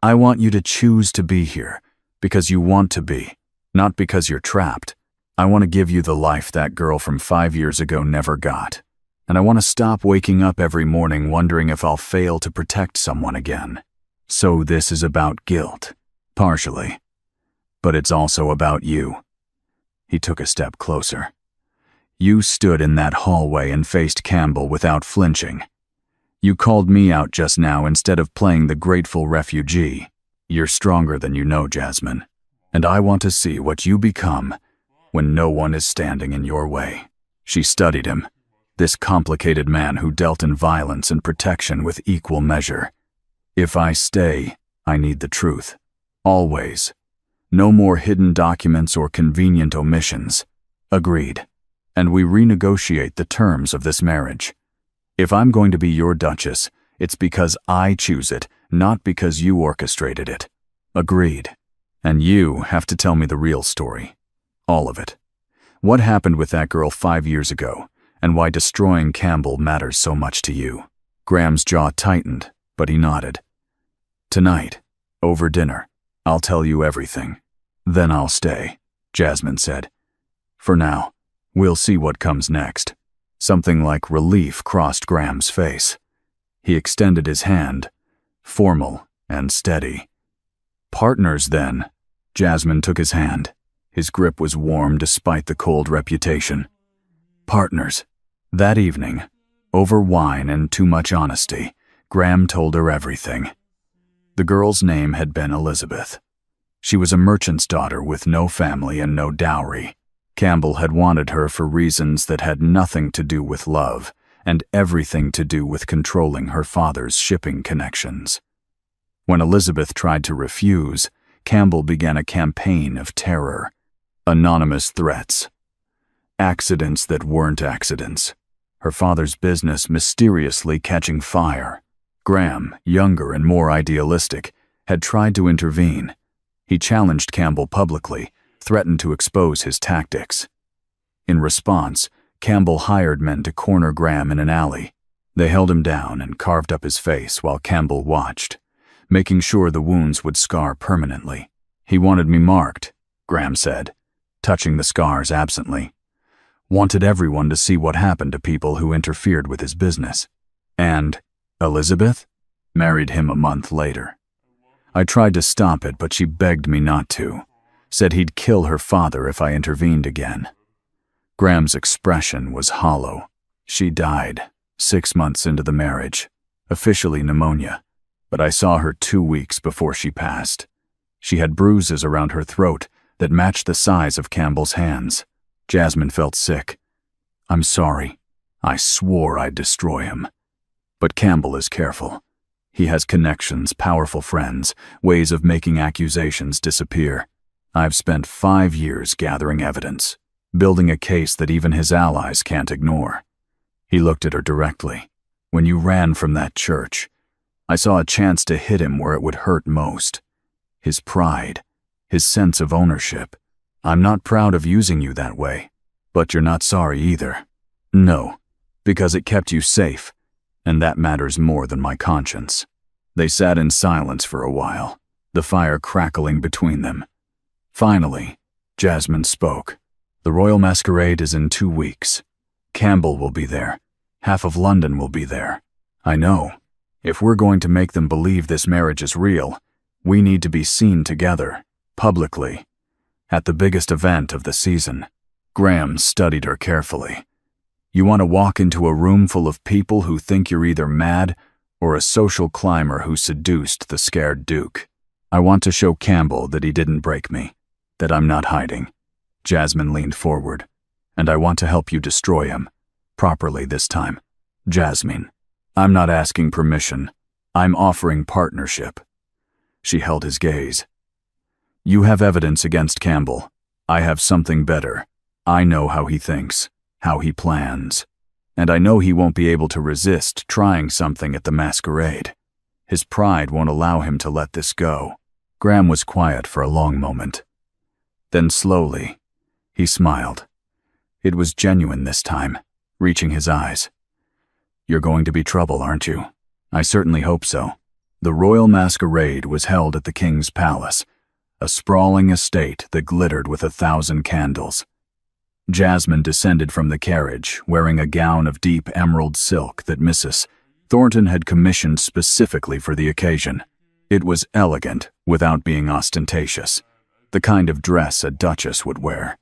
I want you to choose to be here because you want to be, not because you're trapped. I want to give you the life that girl from 5 years ago never got. And I want to stop waking up every morning wondering if I'll fail to protect someone again. So this is about guilt, partially. But it's also about you. He took a step closer. You stood in that hallway and faced Campbell without flinching. You called me out just now instead of playing the grateful refugee. You're stronger than you know, Jasmine. And I want to see what you become when no one is standing in your way. She studied him, this complicated man who dealt in violence and protection with equal measure. If I stay, I need the truth. Always. No more hidden documents or convenient omissions. Agreed. And we renegotiate the terms of this marriage. If I'm going to be your Duchess, it's because I choose it, not because you orchestrated it. Agreed. And you have to tell me the real story. All of it. What happened with that girl 5 years ago, and why destroying Campbell matters so much to you. Graham's jaw tightened, but he nodded. Tonight, over dinner, I'll tell you everything. Then I'll stay, Jasmine said. For now, we'll see what comes next. Something like relief crossed Graham's face. He extended his hand, formal and steady. Partners, then. Jasmine took his hand. His grip was warm despite the cold reputation. Partners. That evening, over wine and too much honesty, Graham told her everything. The girl's name had been Elizabeth. She was a merchant's daughter with no family and no dowry. Campbell had wanted her for reasons that had nothing to do with love and everything to do with controlling her father's shipping connections. When Elizabeth tried to refuse, Campbell began a campaign of terror. Anonymous threats. Accidents that weren't accidents. Her father's business mysteriously catching fire. Graham, younger and more idealistic, had tried to intervene. He challenged Campbell publicly, threatened to expose his tactics. In response, Campbell hired men to corner Graham in an alley. They held him down and carved up his face while Campbell watched, making sure the wounds would scar permanently. He wanted me marked, Graham said, touching the scars absently. Wanted everyone to see what happened to people who interfered with his business. And Elizabeth married him a month later. I tried to stop it, but she begged me not to. Said he'd kill her father if I intervened again. Graham's expression was hollow. She died 6 months into the marriage, officially pneumonia, but I saw her 2 weeks before she passed. She had bruises around her throat that matched the size of Campbell's hands. Jasmine felt sick. I'm sorry. I swore I'd destroy him. But Campbell is careful. He has connections, powerful friends, ways of making accusations disappear. I've spent 5 years gathering evidence, building a case that even his allies can't ignore. He looked at her directly. When you ran from that church, I saw a chance to hit him where it would hurt most. His pride, his sense of ownership. I'm not proud of using you that way, but you're not sorry either. No, because it kept you safe, and that matters more than my conscience. They sat in silence for a while, the fire crackling between them. Finally, Jasmine spoke. The Royal Masquerade is in 2 weeks. Campbell will be there. Half of London will be there. I know. If we're going to make them believe this marriage is real, we need to be seen together, publicly, at the biggest event of the season. Graham studied her carefully. You want to walk into a room full of people who think you're either mad or a social climber who seduced the scared Duke. I want to show Campbell that he didn't break me, that I'm not hiding. Jasmine leaned forward. And I want to help you destroy him. Properly this time. Jasmine, I'm not asking permission. I'm offering partnership. She held his gaze. You have evidence against Campbell. I have something better. I know how he thinks, how he plans. And I know he won't be able to resist trying something at the masquerade. His pride won't allow him to let this go. Graham was quiet for a long moment. Then slowly, he smiled. It was genuine this time, reaching his eyes. You're going to be trouble, aren't you? I certainly hope so. The royal masquerade was held at the king's palace, a sprawling estate that glittered with 1,000 candles. Jasmine descended from the carriage, wearing a gown of deep emerald silk that Mrs. Thornton had commissioned specifically for the occasion. It was elegant without being ostentatious, the kind of dress a duchess would wear.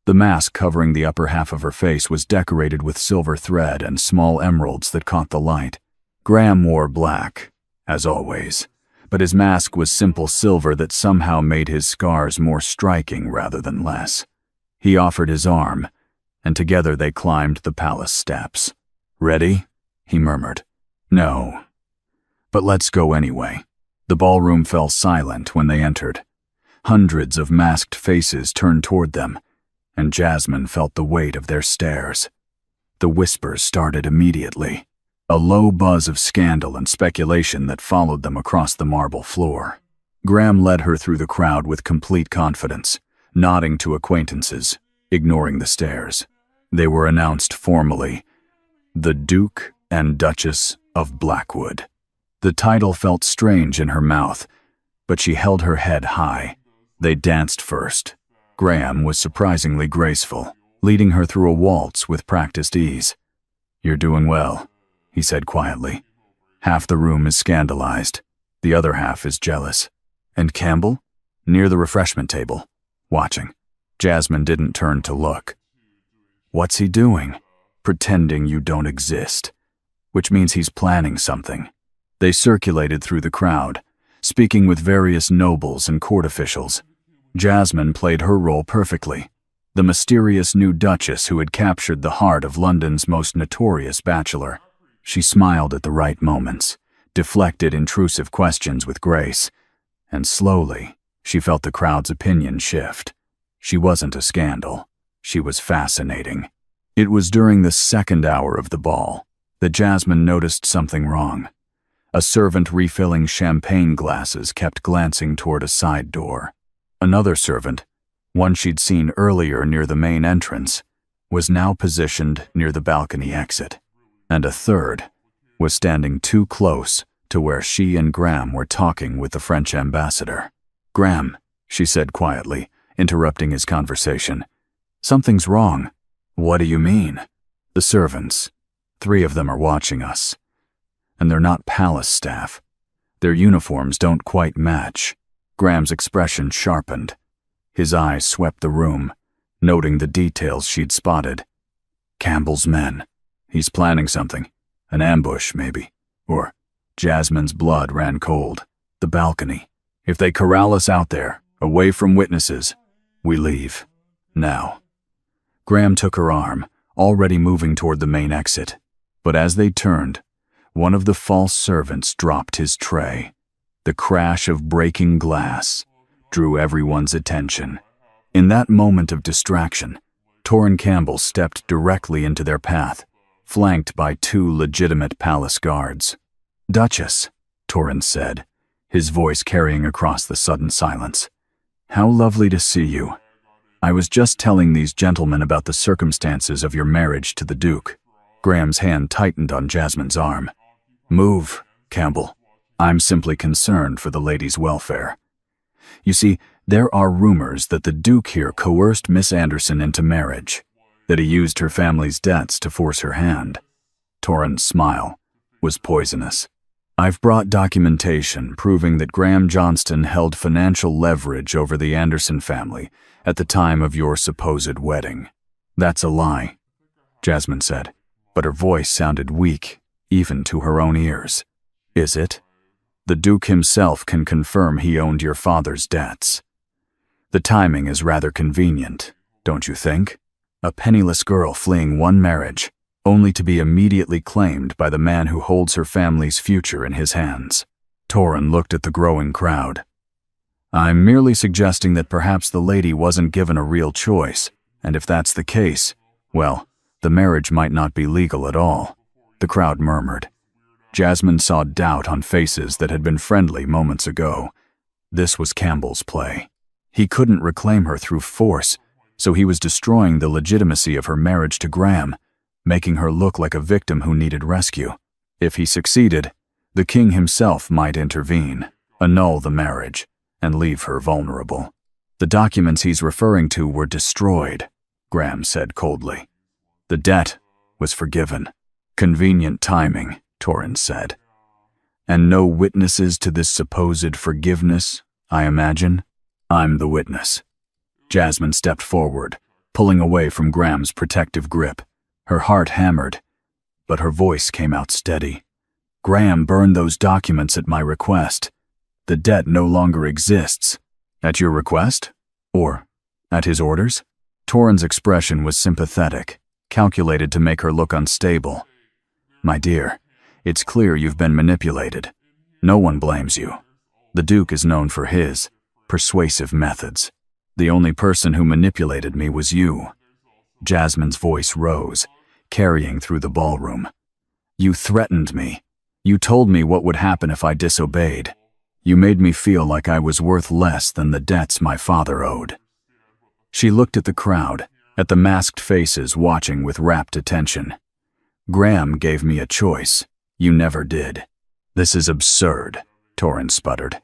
The mask covering the upper half of her face was decorated with silver thread and small emeralds that caught the light. Graham wore black, as always, but his mask was simple silver that somehow made his scars more striking rather than less. He offered his arm, and together they climbed the palace steps. "Ready?" he murmured. "No. But let's go anyway." The ballroom fell silent when they entered. Hundreds of masked faces turned toward them, and Jasmine felt the weight of their stares. The whispers started immediately, a low buzz of scandal and speculation that followed them across the marble floor. Graham led her through the crowd with complete confidence, nodding to acquaintances, ignoring the stares. They were announced formally, the Duke and Duchess of Blackwood. The title felt strange in her mouth, but she held her head high. They danced first. Graham was surprisingly graceful, leading her through a waltz with practiced ease. "You're doing well," he said quietly. "Half the room is scandalized. The other half is jealous." "And Campbell?" "Near the refreshment table, watching." Jasmine didn't turn to look. "What's he doing?" "Pretending you don't exist. Which means he's planning something." They circulated through the crowd, speaking with various nobles and court officials. Jasmine played her role perfectly, the mysterious new duchess who had captured the heart of London's most notorious bachelor. She smiled at the right moments, deflected intrusive questions with grace, and slowly she felt the crowd's opinion shift. She wasn't a scandal. She was fascinating. It was during the second hour of the ball that Jasmine noticed something wrong. A servant refilling champagne glasses kept glancing toward a side door. Another servant, one she'd seen earlier near the main entrance, was now positioned near the balcony exit. And a third was standing too close to where she and Graham were talking with the French ambassador. "Graham," she said quietly, interrupting his conversation. "Something's wrong." "What do you mean?" "The servants. 3 of them are watching us. And they're not palace staff. Their uniforms don't quite match." Graham's expression sharpened. His eyes swept the room, noting the details she'd spotted. "Campbell's men. He's planning something. An ambush, maybe. Or..." Jasmine's blood ran cold. "The balcony. If they corral us out there, away from witnesses, we leave. Now." Graham took her arm, already moving toward the main exit. But as they turned, one of the false servants dropped his tray. The crash of breaking glass drew everyone's attention. In that moment of distraction, Torrin Campbell stepped directly into their path, flanked by 2 legitimate palace guards. "Duchess," Torrin said, his voice carrying across the sudden silence. "How lovely to see you. I was just telling these gentlemen about the circumstances of your marriage to the Duke." Graham's hand tightened on Jasmine's arm. "Move, Campbell. I'm simply concerned for the lady's welfare. You see, there are rumors that the Duke here coerced Miss Anderson into marriage, that he used her family's debts to force her hand." Torrin's smile was poisonous. "I've brought documentation proving that Graham Johnston held financial leverage over the Anderson family at the time of your supposed wedding." "That's a lie," Jasmine said, but her voice sounded weak, even to her own ears. "Is it? The Duke himself can confirm he owned your father's debts. The timing is rather convenient, don't you think? A penniless girl fleeing one marriage, only to be immediately claimed by the man who holds her family's future in his hands." Torrin looked at the growing crowd. "I'm merely suggesting that perhaps the lady wasn't given a real choice, and if that's the case, well, the marriage might not be legal at all." The crowd murmured. Jasmine saw doubt on faces that had been friendly moments ago. This was Campbell's play. He couldn't reclaim her through force, so he was destroying the legitimacy of her marriage to Graham, making her look like a victim who needed rescue. If he succeeded, the king himself might intervene, annul the marriage, and leave her vulnerable. The documents he's referring to were destroyed, Graham said coldly. The debt was forgiven. Convenient timing, Torrens said. And no witnesses to this supposed forgiveness, I imagine? I'm the witness. Jasmine stepped forward, pulling away from Graham's protective grip. Her heart hammered, but her voice came out steady. Graham burned those documents at my request. The debt no longer exists. At your request? Or at his orders? Torrens' expression was sympathetic, calculated to make her look unstable. My dear, it's clear you've been manipulated. No one blames you. The Duke is known for his persuasive methods. The only person who manipulated me was you. Jasmine's voice rose, carrying through the ballroom. You threatened me. You told me what would happen if I disobeyed. You made me feel like I was worth less than the debts my father owed. She looked at the crowd, at the masked faces watching with rapt attention. Graham gave me a choice. You never did. This is absurd, Torrens sputtered.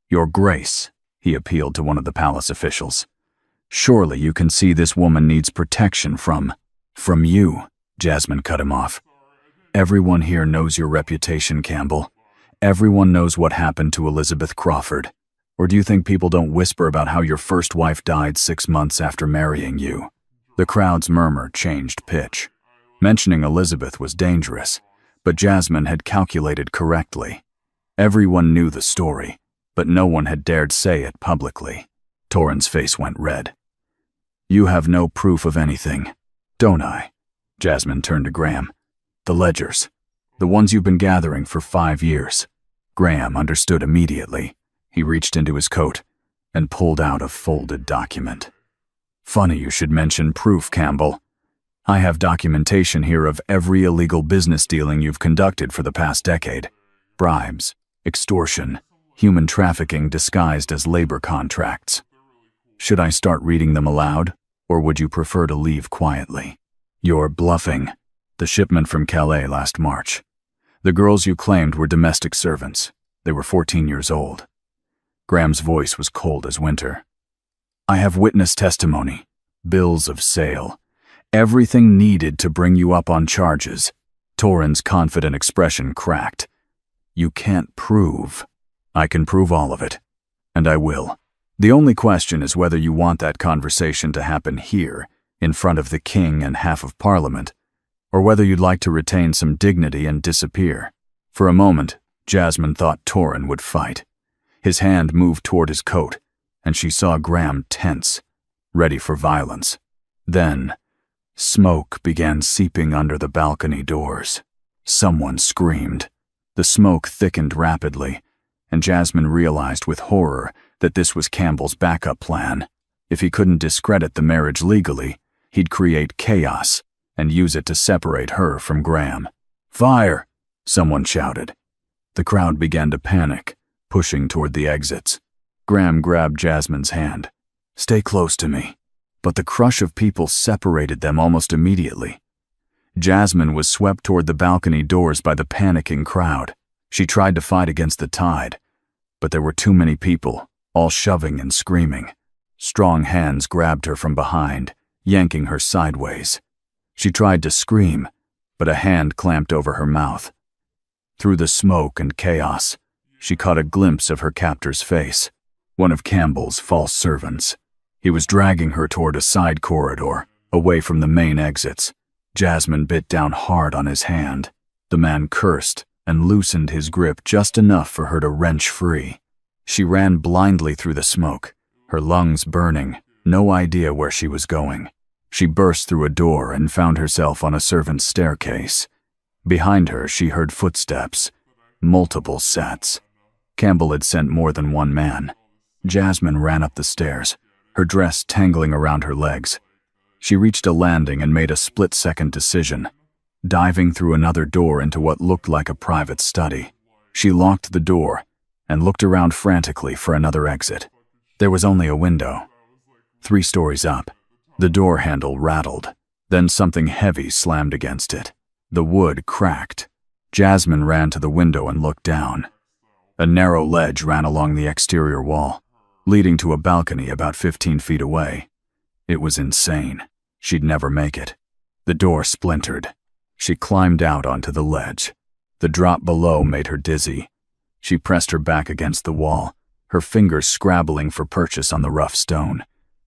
Your Grace, he appealed to one of the palace officials. Surely you can see this woman needs protection from you, Jasmine cut him off. Everyone here knows your reputation, Campbell. Everyone knows what happened to Elizabeth Crawford. Or do you think people don't whisper about how your first wife died 6 months after marrying you? The crowd's murmur changed pitch. Mentioning Elizabeth was dangerous, but Jasmine had calculated correctly. Everyone knew the story, but no one had dared say it publicly. Torrens' face went red. You have no proof of anything, don't I? Jasmine turned to Graham. The ledgers. The ones you've been gathering for 5 years. Graham understood immediately. He reached into his coat and pulled out a folded document. Funny you should mention proof, Campbell. I have documentation here of every illegal business dealing you've conducted for the past decade. Bribes, extortion, human trafficking disguised as labor contracts. Should I start reading them aloud, or would you prefer to leave quietly? You're bluffing. The shipment from Calais last March. The girls you claimed were domestic servants. They were 14 years old. Graham's voice was cold as winter. I have witness testimony, bills of sale, everything needed to bring you up on charges. Torrens' confident expression cracked. You can't prove. I can prove all of it, and I will. The only question is whether you want that conversation to happen here, in front of the king and half of Parliament, or whether you'd like to retain some dignity and disappear. For a moment, Jasmine thought Torrens would fight. His hand moved toward his coat, and she saw Graham tense, ready for violence. Then, smoke began seeping under the balcony doors. Someone screamed. The smoke thickened rapidly, and Jasmine realized with horror that this was Campbell's backup plan. If he couldn't discredit the marriage legally, he'd create chaos and use it to separate her from Graham. Fire! Someone shouted. The crowd began to panic, pushing toward the exits. Graham grabbed Jasmine's hand. Stay close to me. But the crush of people separated them almost immediately. Jasmine was swept toward the balcony doors by the panicking crowd. She tried to fight against the tide, but there were too many people, all shoving and screaming. Strong hands grabbed her from behind, yanking her sideways. She tried to scream, but a hand clamped over her mouth. Through the smoke and chaos, she caught a glimpse of her captor's face, one of Campbell's false servants. He was dragging her toward a side corridor, away from the main exits. Jasmine bit down hard on his hand. The man cursed and loosened his grip just enough for her to wrench free. She ran blindly through the smoke, her lungs burning, no idea where she was going. She burst through a door and found herself on a servant's staircase. Behind her, she heard footsteps, multiple sets. Campbell had sent more than one man. Jasmine ran up the stairs, her dress tangling around her legs. She reached a landing and made a split-second decision, diving through another door into what looked like a private study. She locked the door and looked around frantically for another exit. There was only a window. 3 stories up. The door handle rattled. Then something heavy slammed against it. The wood cracked. Jasmine ran to the window and looked down. A narrow ledge ran along the exterior wall, leading to a balcony about 15 feet away. It was insane. She'd never make it. The door splintered. She climbed out onto the ledge. The drop below made her dizzy. She pressed her back against the wall, her fingers scrabbling for purchase on the rough stone.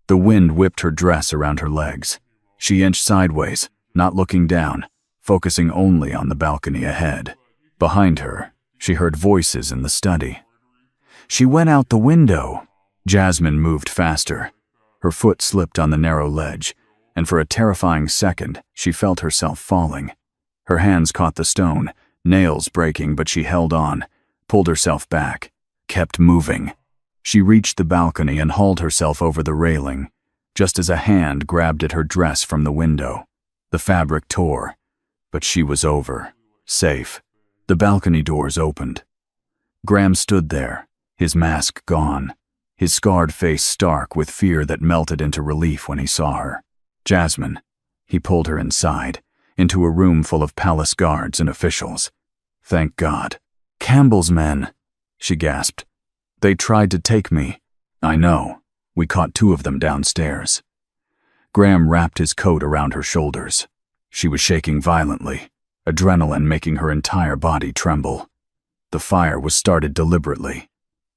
The wind whipped her dress around her legs. She inched sideways, not looking down, focusing only on the balcony ahead. Behind her, she heard voices in the study. She went out the window. Jasmine moved faster. Her foot slipped on the narrow ledge, and for a terrifying second, she felt herself falling. Her hands caught the stone, nails breaking, but she held on, pulled herself back, kept moving. She reached the balcony and hauled herself over the railing, just as a hand grabbed at her dress from the window. The fabric tore, but she was over, safe. The balcony doors opened. Graham stood there, his mask gone, his scarred face stark with fear that melted into relief when he saw her. Jasmine. He pulled her inside, into a room full of palace guards and officials. Thank God. Campbell's men, she gasped. They tried to take me. I know. We caught 2 of them downstairs. Graham wrapped his coat around her shoulders. She was shaking violently, adrenaline making her entire body tremble. The fire was started deliberately.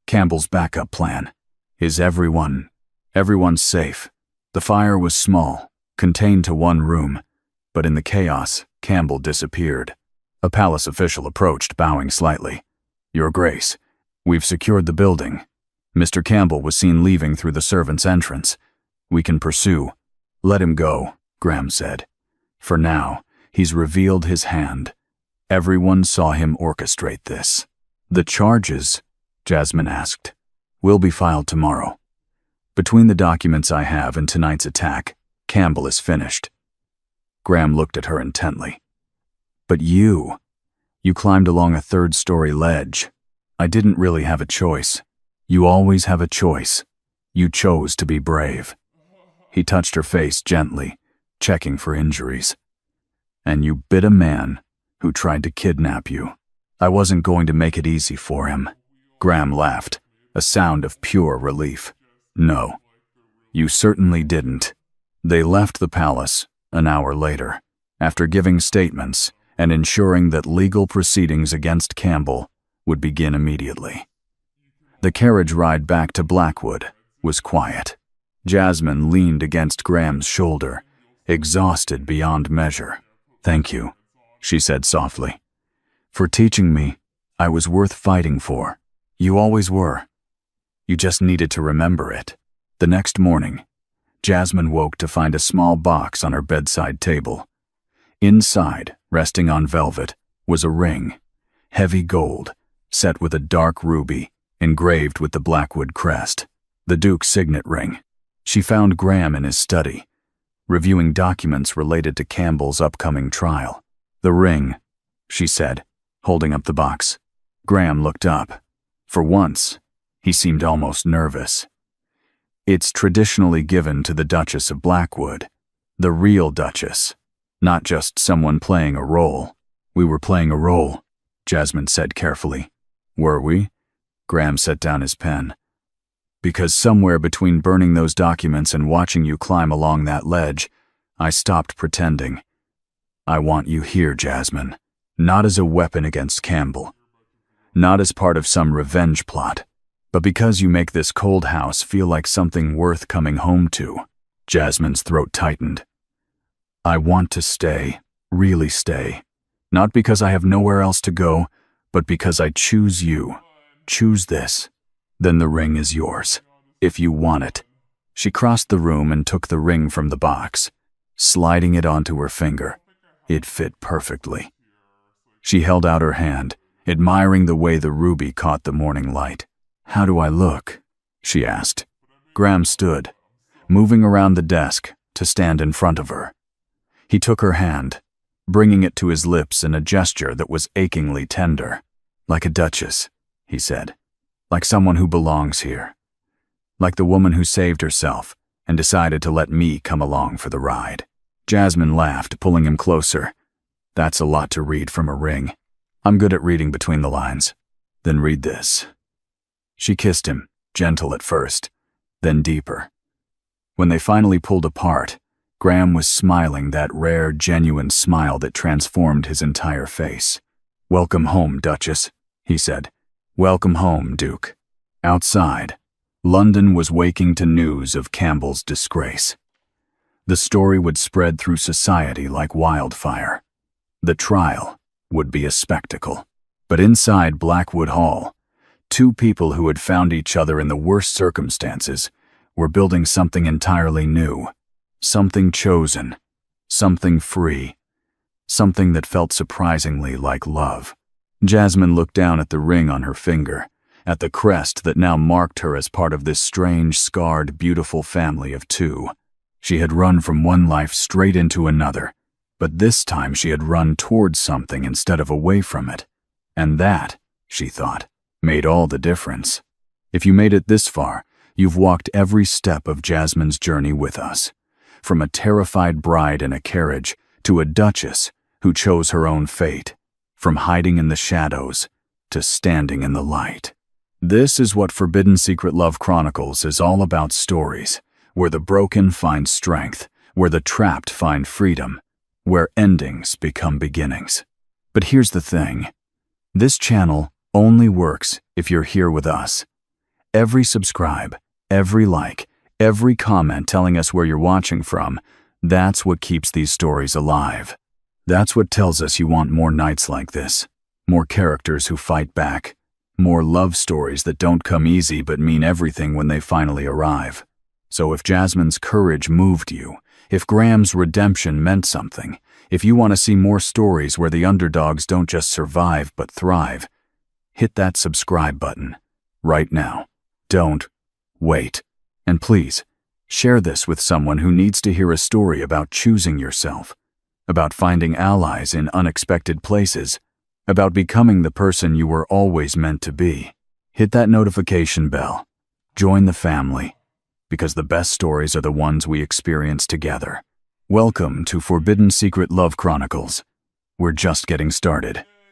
Campbell's backup plan. Is everyone safe? The fire was small, contained to one room, but in the chaos, Campbell disappeared. A palace official approached, bowing slightly. Your Grace, we've secured the building. Mr. Campbell was seen leaving through the servants' entrance. We can pursue. Let him go, Graham said. For now, he's revealed his hand. Everyone saw him orchestrate this. The charges, Jasmine asked, will be filed tomorrow. Between the documents I have and tonight's attack, Campbell is finished. Graham looked at her intently. But you climbed along a 3rd-story ledge. I didn't really have a choice. You always have a choice. You chose to be brave. He touched her face gently, checking for injuries. And you bit a man who tried to kidnap you. I wasn't going to make it easy for him. Graham laughed, a sound of pure relief. No, you certainly didn't. They left the palace an hour later, after giving statements and ensuring that legal proceedings against Campbell would begin immediately. The carriage ride back to Blackwood was quiet. Jasmine leaned against Graham's shoulder, exhausted beyond measure. Thank you, she said softly, for teaching me I was worth fighting for. You always were. You just needed to remember it. The next morning, Jasmine woke to find a small box on her bedside table. Inside, resting on velvet, was a ring, heavy gold, set with a dark ruby, engraved with the Blackwood crest, the Duke's signet ring. She found Graham in his study, reviewing documents related to Campbell's upcoming trial. The ring, she said, holding up the box. Graham looked up. For once, he seemed almost nervous. It's traditionally given to the Duchess of Blackwood, the real Duchess, not just someone playing a role. We were playing a role, Jasmine said carefully. Were we? Graham set down his pen. Because somewhere between burning those documents and watching you climb along that ledge, I stopped pretending. I want you here, Jasmine, not as a weapon against Campbell, not as part of some revenge plot, but because you make this cold house feel like something worth coming home to. Jasmine's throat tightened. I want to stay, really stay, not because I have nowhere else to go, but because I choose you. Choose this. Then the ring is yours, if you want it. She crossed the room and took the ring from the box, sliding it onto her finger. It fit perfectly. She held out her hand, admiring the way the ruby caught the morning light. How do I look? She asked. Graham stood, moving around the desk to stand in front of her. He took her hand, bringing it to his lips in a gesture that was achingly tender. Like a duchess, he said. Like someone who belongs here. Like the woman who saved herself and decided to let me come along for the ride. Jasmine laughed, pulling him closer. That's a lot to read from a ring. I'm good at reading between the lines. Then read this. She kissed him, gentle at first, then deeper. When they finally pulled apart, Graham was smiling that rare, genuine smile that transformed his entire face. "Welcome home, Duchess," he said. "Welcome home, Duke." Outside, London was waking to news of Campbell's disgrace. The story would spread through society like wildfire. The trial would be a spectacle. But inside Blackwood Hall, two people who had found each other in the worst circumstances were building something entirely new, something chosen, something free, something that felt surprisingly like love. Jasmine looked down at the ring on her finger, at the crest that now marked her as part of this strange, scarred, beautiful family of two. She had run from one life straight into another, but this time she had run towards something instead of away from it. And that, she thought, made all the difference. If you made it this far, you've walked every step of Jasmine's journey with us. From a terrified bride in a carriage to a duchess who chose her own fate. From hiding in the shadows to standing in the light. This is what Forbidden Secret Love Chronicles is all about, stories where the broken find strength, where the trapped find freedom, where endings become beginnings. But here's the thing. This channel only works if you're here with us. Every subscribe, every like, every comment telling us where you're watching from, that's what keeps these stories alive. That's what tells us you want more nights like this, more characters who fight back, more love stories that don't come easy but mean everything when they finally arrive. So if Jasmine's courage moved you, if Graham's redemption meant something, if you want to see more stories where the underdogs don't just survive but thrive, hit that subscribe button right now. Don't wait. And please, share this with someone who needs to hear a story about choosing yourself, about finding allies in unexpected places, about becoming the person you were always meant to be. Hit that notification bell. Join the family, because the best stories are the ones we experience together. Welcome to Forbidden Secret Love Chronicles. We're just getting started.